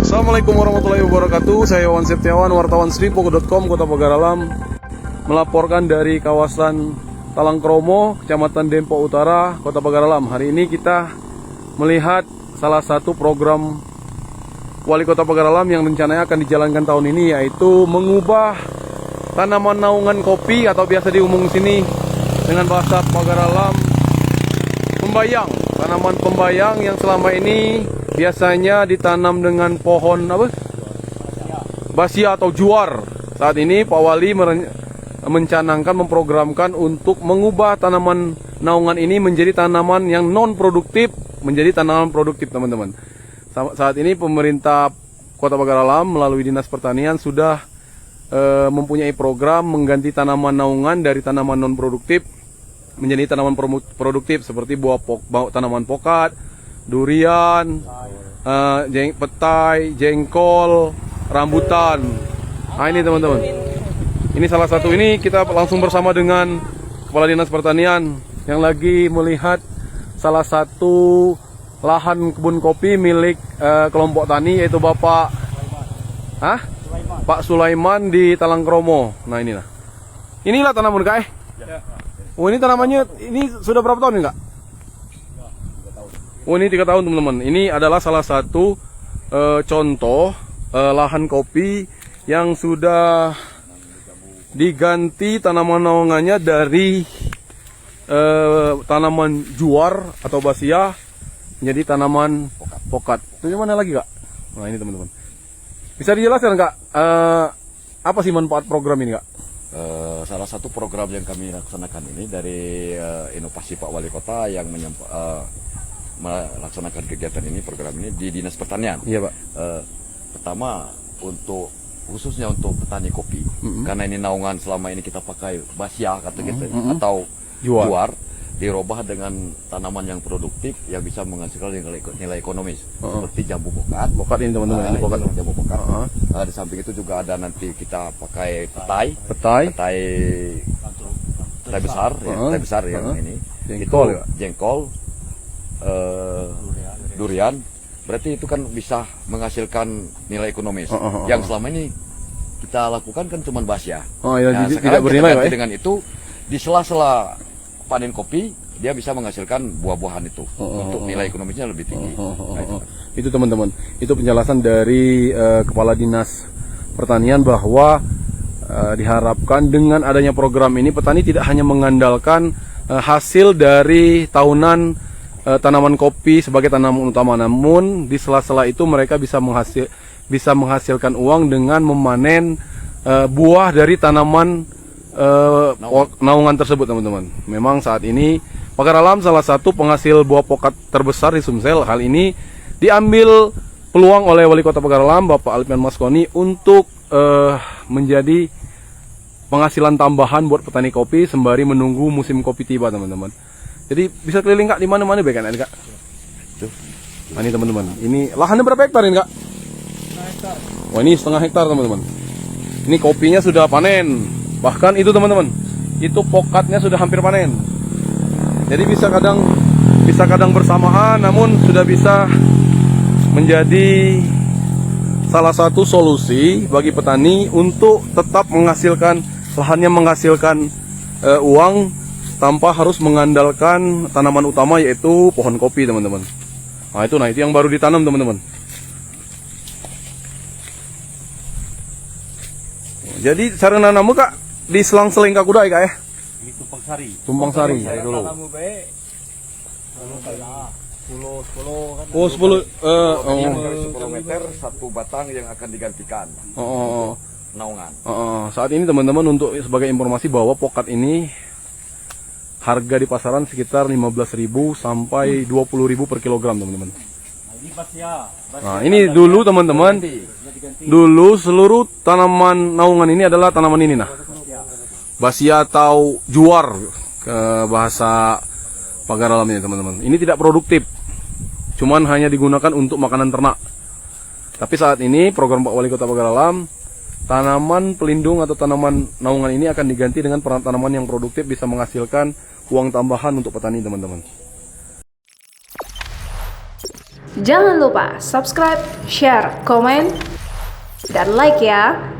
Assalamualaikum warahmatullahi wabarakatuh. Saya Wan Septiawan, wartawan sripogo.com Kota Pagar Alam, melaporkan dari kawasan Talangkromo, Kecamatan Dempo Utara, Kota Pagar Alam. Hari ini kita melihat salah satu program Wali Kota Pagar Alam yang rencananya akan dijalankan tahun ini, yaitu mengubah tanaman naungan kopi atau biasa diumum sini dengan bahasa Pagar Alam pembayang. Tanaman pembayang yang selama ini biasanya ditanam dengan pohon apa? Basia atau juar. Saat ini Pak Wali mencanangkan, memprogramkan untuk mengubah tanaman naungan ini menjadi tanaman yang non produktif menjadi tanaman produktif, teman-teman. Saat ini pemerintah Kota Pagar Alam melalui Dinas Pertanian sudah mempunyai program mengganti tanaman naungan dari tanaman non produktif menjadi tanaman produktif seperti tanaman pokat, durian, petai, jengkol, rambutan. Nah ini teman-teman, ini salah satu. Ini kita langsung bersama dengan Kepala Dinas Pertanian yang lagi melihat salah satu lahan kebun kopi milik kelompok tani, yaitu Bapak Pak Sulaiman di Talangkromo. Nah inilah tanaman kak. Oh ini tanamannya, ini sudah berapa tahun enggak? Oh ini 3 tahun teman-teman. Ini adalah salah satu contoh lahan kopi yang sudah diganti tanaman naungannya dari tanaman juar atau basia menjadi tanaman pokat. Itu mana lagi kak? Nah ini teman-teman. Bisa dijelaskan kak, apa sih manfaat program ini kak? Salah satu program yang kami laksanakan ini dari inovasi Pak Wali Kota yang melaksanakan kegiatan ini, program ini di Dinas Pertanian. Iya Pak. Pertama khususnya untuk petani kopi, karena ini naungan selama ini kita pakai basia atau juar, dirubah dengan tanaman yang produktif yang bisa menghasilkan nilai ekonomis seperti jambu pokat ini teman-teman. Jambu pokat. Di samping itu juga ada nanti kita pakai petai besar yang ini, jengkol, durian. Berarti itu kan bisa menghasilkan nilai ekonomis yang selama ini kita lakukan kan cuma basia. Tidak bernilai Pak. Dengan itu di sela-sela panen kopi dia bisa menghasilkan buah-buahan itu untuk nilai ekonomisnya lebih tinggi. Itu teman-teman, itu penjelasan dari Kepala Dinas Pertanian bahwa diharapkan dengan adanya program ini petani tidak hanya mengandalkan hasil dari tahunan tanaman kopi sebagai tanaman utama, namun di sela-sela itu mereka bisa menghasilkan uang dengan memanen buah dari tanaman naungan tersebut teman-teman. Memang saat ini Pagar Alam salah satu penghasil buah pokat terbesar di Sumsel. Hal ini diambil peluang oleh Wali Kota Pagar Alam Bapak Alfian Maskoni untuk menjadi penghasilan tambahan buat petani kopi sembari menunggu musim kopi tiba teman-teman. Jadi bisa keliling kak di mana-mana baik kan kak? Nah ini teman-teman, ini lahannya berapa hektar ini kak? Wah ini setengah hektar teman-teman. Ini kopinya sudah panen. Bahkan itu teman-teman, itu pokatnya sudah hampir panen. Jadi bisa kadang bersamaan, namun sudah bisa menjadi salah satu solusi bagi petani untuk tetap menghasilkan lahannya, menghasilkan uang tanpa harus mengandalkan tanaman utama yaitu pohon kopi teman-teman. Nah itu yang baru ditanam teman-teman. Jadi cara nanam kak di selang-seling kak kuda kak ya? Ini tumpang sari. Tumpang sari dulu. Oh 10 meter satu batang yang akan digantikan. Naungan. Saat ini teman-teman, untuk sebagai informasi bahwa pokat ini harga di pasaran sekitar 15.000 sampai 20.000 per kilogram teman-teman. Nah ini dulu teman-teman, dulu seluruh tanaman naungan ini adalah tanaman ini basia atau juar ke bahasa Pagar Alam ini teman-teman. Ini tidak produktif, cuman hanya digunakan untuk makanan ternak. Tapi saat ini program Pak Wali Kota Pagar Alam tanaman pelindung atau tanaman naungan ini akan diganti dengan tanaman yang produktif, bisa menghasilkan uang tambahan untuk petani, teman-teman. Jangan lupa subscribe, share, komen, dan like ya.